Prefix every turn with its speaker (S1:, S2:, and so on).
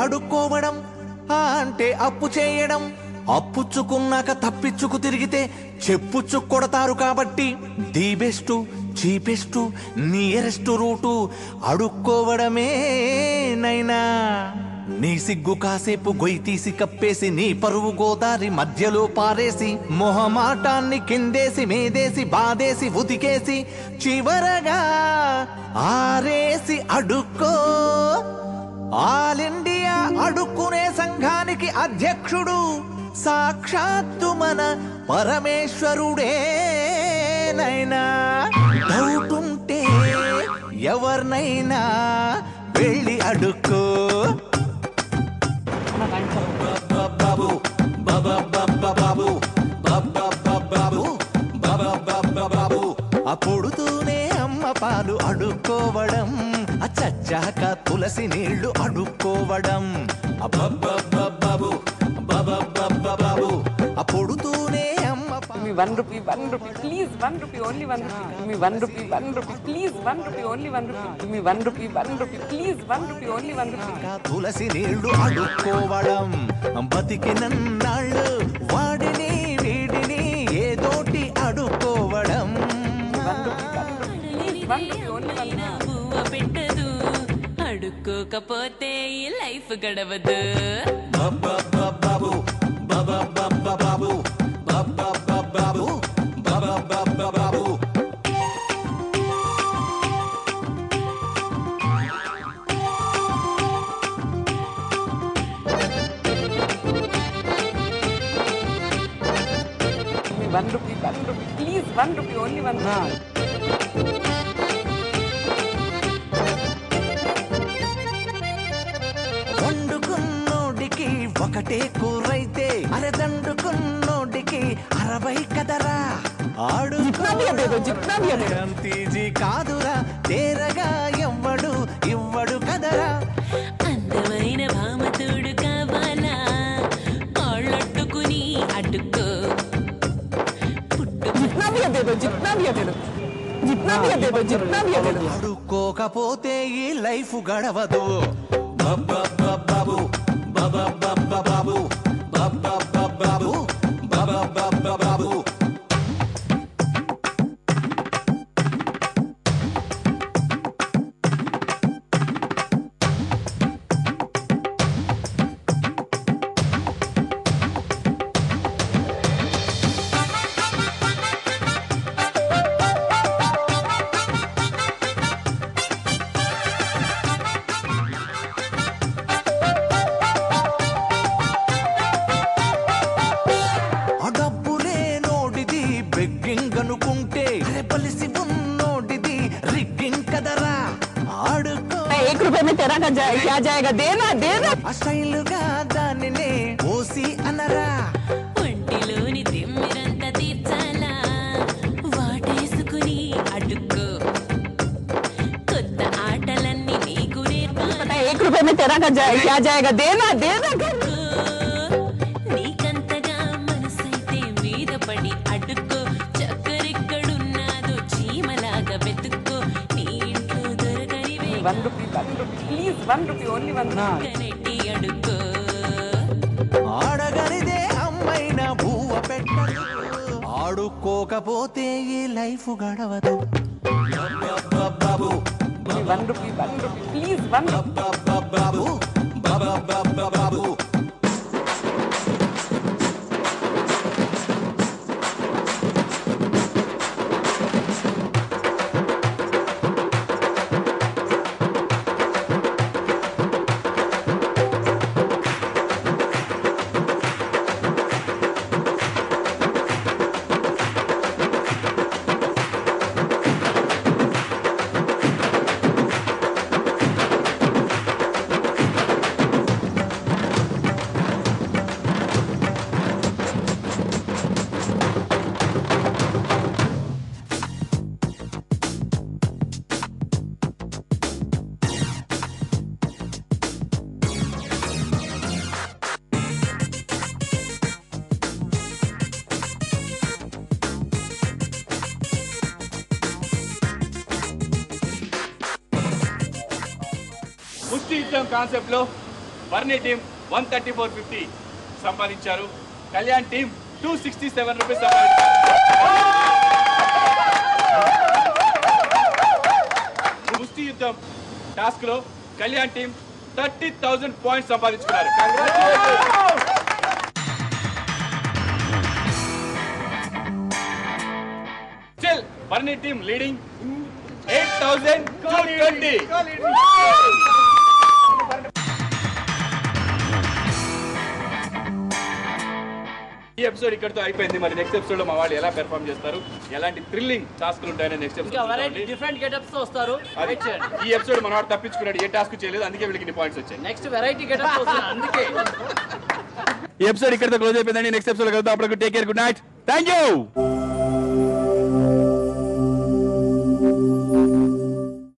S1: అడుక్కోవడం, అంటే అప్పు చేయడం. అప్పుచ్చుకున్నాక తప్పిచ్చుకు తిరిగితే చెప్పుచ్చు కొడతారు. కాబట్టి the best, cheapest, nearest route అడుక్కోవడమే నైనా. నీ సిగ్గు కాసేపు గొయ్యి తీసి కప్పేసి, నీ పరువు గోదారి మధ్యలో పారేసి, మొహమాటాన్ని కిందేసి మేదేసి బాదేసి ఉతికేసి చివరగా ఆరేసి అడుక్కో. ఆల్ ఇండియా అడుక్కునే సంఘానికి అధ్యక్షుడు సాక్షాత్తు మన పరమేశ్వరుడేనైనా. డౌట్ ఉంటే ఎవరినైనా వెళ్ళి అడుక్కో. బాబు బాబా బాబు బాబు బాబు అప్పుడుతూనే అమ్మ పాలు అడుక్కోవడం, చచ్చాక తులసి నీళ్లు అడుక్కోవడం. బాబు బాబు అప్పుడుతూనే అమ్మ
S2: పాలు. 1 rupee, 1 rupee, please, 1 rupee, only 1 rupee. Give me 1 rupee, 1 rupee, please, 1 rupee, only 1 rupee. Give me 1 rupee, 1 rupee, please, 1 rupee, only 1 rupee.
S1: తులసి నీళ్లు అడుక్కోవడం, బతికినన్నాళ్ళు వాడిని వీడిని ఏదోటి అడుక్కోవడం.
S2: 1 rupee, 1 rupee, please, 1 rupee, only 1 rupee.
S3: పెట్టదు అడుక్కోకపోతే ఈ లైఫ్ గడవదు.
S1: బాబు బాబు బాబు బాబు
S2: Give me 1 rupee, 1 rupee, please, 1 rupee, only 1 rupee.
S1: వండుకున్నోడికి ఒకటే కూరైతే అరే దండుకున్నోడికి 60 కదరా. ఆడుతీజీ కాదురా, తేరగా ఇవ్వడు కదరా.
S3: అందమైన భామతుడు కావాలా, కాళ్ళట్టుకుని అడ్డుకో.
S1: అడుక్కోకపోతే ఈ లైఫ్ గడవదు. బాబు బాబు బాబు అనుకుంటే బలిసి ఉన్నోడిది రిగ్గింగ్ కదరా. ఆడుకో
S2: 1 రూపాయి में तेरा क्या जाएगा, देना देना.
S1: అసైలుగా దానినే ఓసి అనరా.
S3: ఒంటిలోని తిమ్మిరంతా తీర్చాలా, వాటేసుకుని అడ్డుకో. కొత్త ఆటలన్నీ నీకు నేర్పాలా.
S2: 1 రూపాయి में तेरा क्या जाएगा, देना देना.
S3: నీకంతగా మనసైతే మీద పడి అడ్డుకో. చక్కరెక్కడున్నాదో చీమలాగా వెతుక్కో. నీ ఇంట్లో దొరకనివే
S2: 1 rupee, 1 rupee, please, 1 rupee, only 1 rupee.
S3: కనెట్టి అడుకో.
S1: ఆడగలిదే అమ్మైన భూవ పెట్టదు. ఆడుకోకపోతే ఈ లైఫ్ గడవదు. బాబు
S2: 1 rupee, 1 rupee, please, 1 rupee.
S1: బాబు బాబు
S4: ముష్టి యుద్ధం కాన్సెప్ట్ లో బర్నీ టీం 134.50 సంపాదించారు. కళ్యాణ్ టీం 267 రూపీస్ సంపాదించారు. కుస్తీ యుద్ధం టాస్క్ లో కళ్యాణ్ టీం 30,000 పాయింట్స్ సంపాదించుకున్నారు. స్టిల్ బర్నీ టీం లీడింగ్ 8,220. ఈ ఎపిసోడ్ ఇక్కడితో అయిపోయింది. మరి నెక్స్ట్ ఎపిసోడ్ లో మా వాళ్ళు ఎలా పెర్ఫార్మ్ చేస్తారు, ఎలాంటి థ్రిల్లింగ్ టాస్క్లు ఉంటాయని నెక్స్ట్ ఎపిసోడ్
S5: డిఫరెంట్ గెటప్స్ తో వస్తారు.
S4: ఈ ఎపిసోడ్ మన వాడు తప్పించుకున్నాడు, ఏ టాస్క్ చేయలేదు, అందుకే వీళ్ళకి పాయింట్స్ వచ్చాయి.
S5: నెక్స్ట్ వెరైటీ గెటప్స్ వస్తారు, అందుకే
S4: ఈ ఎపిసోడ్ ఇక్కడితో క్లోజ్ అయిపోయిందండి. నెక్స్ట్ ఎపిసోడ్ కలుద్దాం. అప్పటికి take care, good night, thank you.